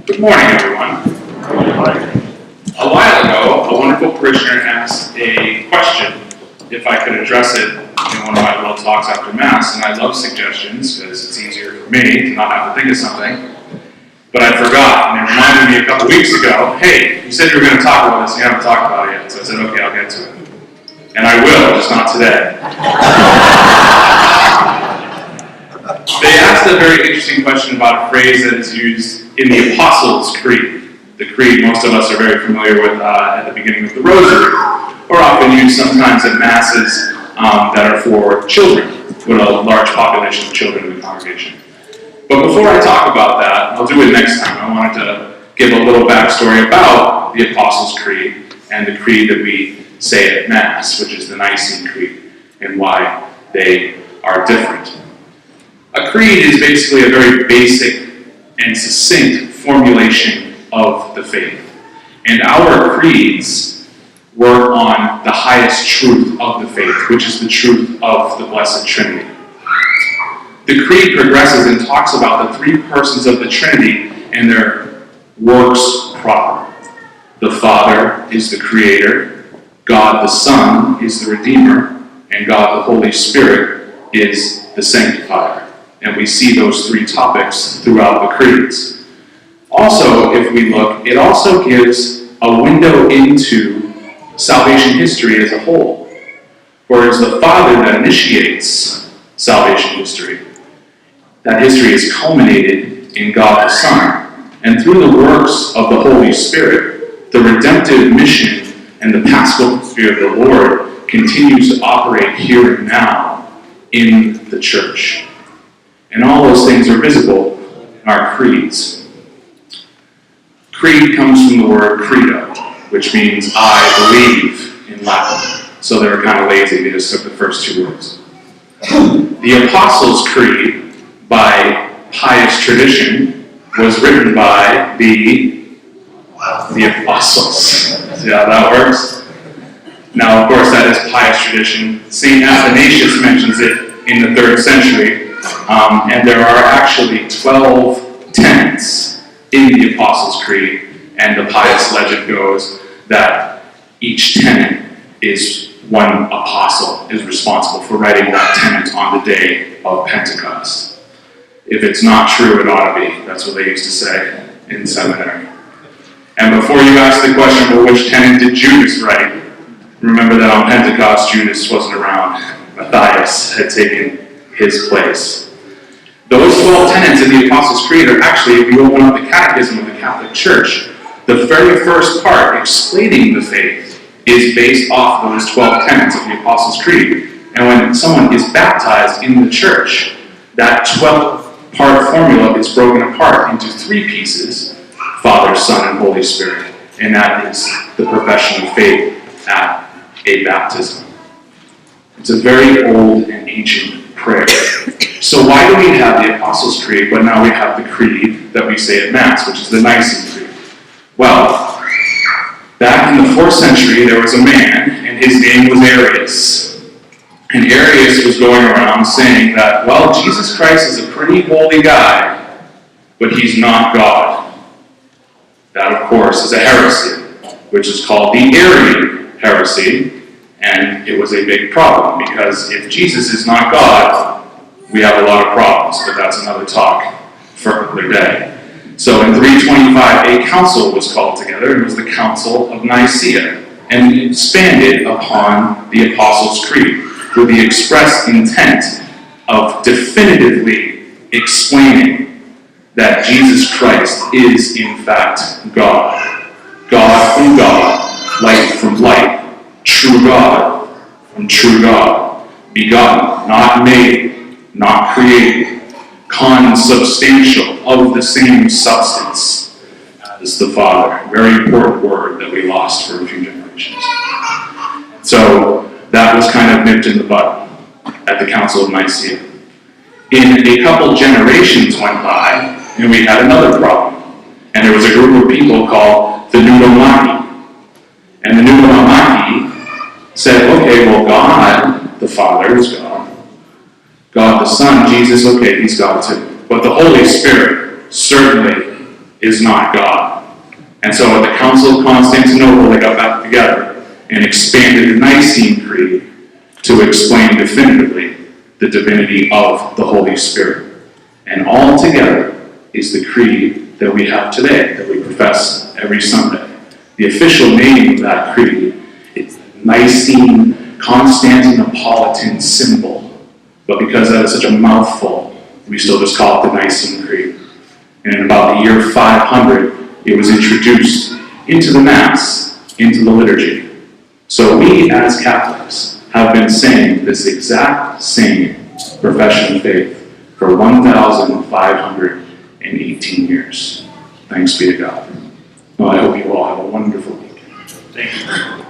Good morning, everyone. A while ago, a wonderful parishioner asked a question if I could address it in one of my little talks after Mass, and I love suggestions because it's easier for me to not have to think of something. But I forgot, and it reminded me a couple weeks ago, hey, you said you were going to talk about this, and you haven't talked about it yet. So I said, okay, I'll get to it. And I will, just not today. They asked a very interesting question about a phrase that is used in the Apostles' Creed. The creed most of us are very familiar with at the beginning of the Rosary, or often used sometimes at Masses that are for children, with a large population of children in the congregation. But before I talk about that, I'll do it next time. I wanted to give a little backstory about the Apostles' Creed and the creed that we say at Mass, which is the Nicene Creed, and why they are different. A creed is basically a very basic and succinct formulation of the faith. And our creeds work on the highest truth of the faith, which is the truth of the Blessed Trinity. The creed progresses and talks about the three persons of the Trinity and their works proper. The Father is the Creator, God the Son is the Redeemer, and God the Holy Spirit is the Sanctifier. And we see those three topics throughout the creeds. Also, if we look, it also gives a window into salvation history as a whole. For it's the Father that initiates salvation history. That history is culminated in God the Son. And through the works of the Holy Spirit, the redemptive mission and the paschal history of the Lord continues to operate here and now in the church. And all those things are visible in our creeds. Creed comes from the word credo, which means I believe in Latin. So they were kind of lazy, they just took the first two words. The Apostles' Creed, by pious tradition, was written by the Apostles. See how that works? Now, of course, that is pious tradition. St. Athanasius mentions it in the 3rd century. And there are actually 12 tenets in the Apostles' Creed, and the pious legend goes that each tenet is one apostle is responsible for writing that tenet on the day of Pentecost. If it's not true, it ought to be. That's what they used to say in seminary. And before you ask the question, well, which tenet did Judas write? Remember that on Pentecost, Judas wasn't around. Matthias had taken his place. Those 12 tenets in the Apostles' Creed are actually, if you open up the Catechism of the Catholic Church, the very first part explaining the faith is based off those 12 tenets of the Apostles' Creed. And when someone is baptized in the church, that 12-part formula is broken apart into 3 pieces: Father, Son, and Holy Spirit. And that is the profession of faith at a baptism. It's a very old and ancient prayer. So why do we have the Apostles' Creed, but now we have the creed that we say at Mass, which is the Nicene Creed? Well, back in the 4th century, there was a man, and his name was Arius. And Arius was going around saying that, well, Jesus Christ is a pretty holy guy, but he's not God. That, of course, is a heresy, which is called the Arian heresy, and it was a big problem, because if Jesus is not God, we have a lot of problems, but that's another talk for another day. So in 325, a council was called together. It was the Council of Nicaea, and it expanded upon the Apostles' Creed with the express intent of definitively explaining that Jesus Christ is in fact God. God from God, light from light, true God from true God, begotten, not made, not created, consubstantial, of the same substance as the Father. Very important word that we lost for a few generations. So that was kind of nipped in the bud at the Council of Nicaea. In a couple generations went by, and we had another problem. And there was a group of people called the Pneumachi. And the Pneumachi said, okay, well, God, the Father, is God. God the Son, Jesus, okay, he's God too. But the Holy Spirit certainly is not God. And so at the Council of Constantinople, they got back together and expanded the Nicene Creed to explain definitively the divinity of the Holy Spirit. And all together is the creed that we have today, that we profess every Sunday. The official name of that creed is Nicene Constantinopolitan symbol. But because that is such a mouthful, we still just call it the Nicene Creed. And in about the year 500, it was introduced into the Mass, into the liturgy. So we as Catholics have been saying this exact same profession of faith for 1,518 years. Thanks be to God. Well, I hope you all have a wonderful weekend. Thank you.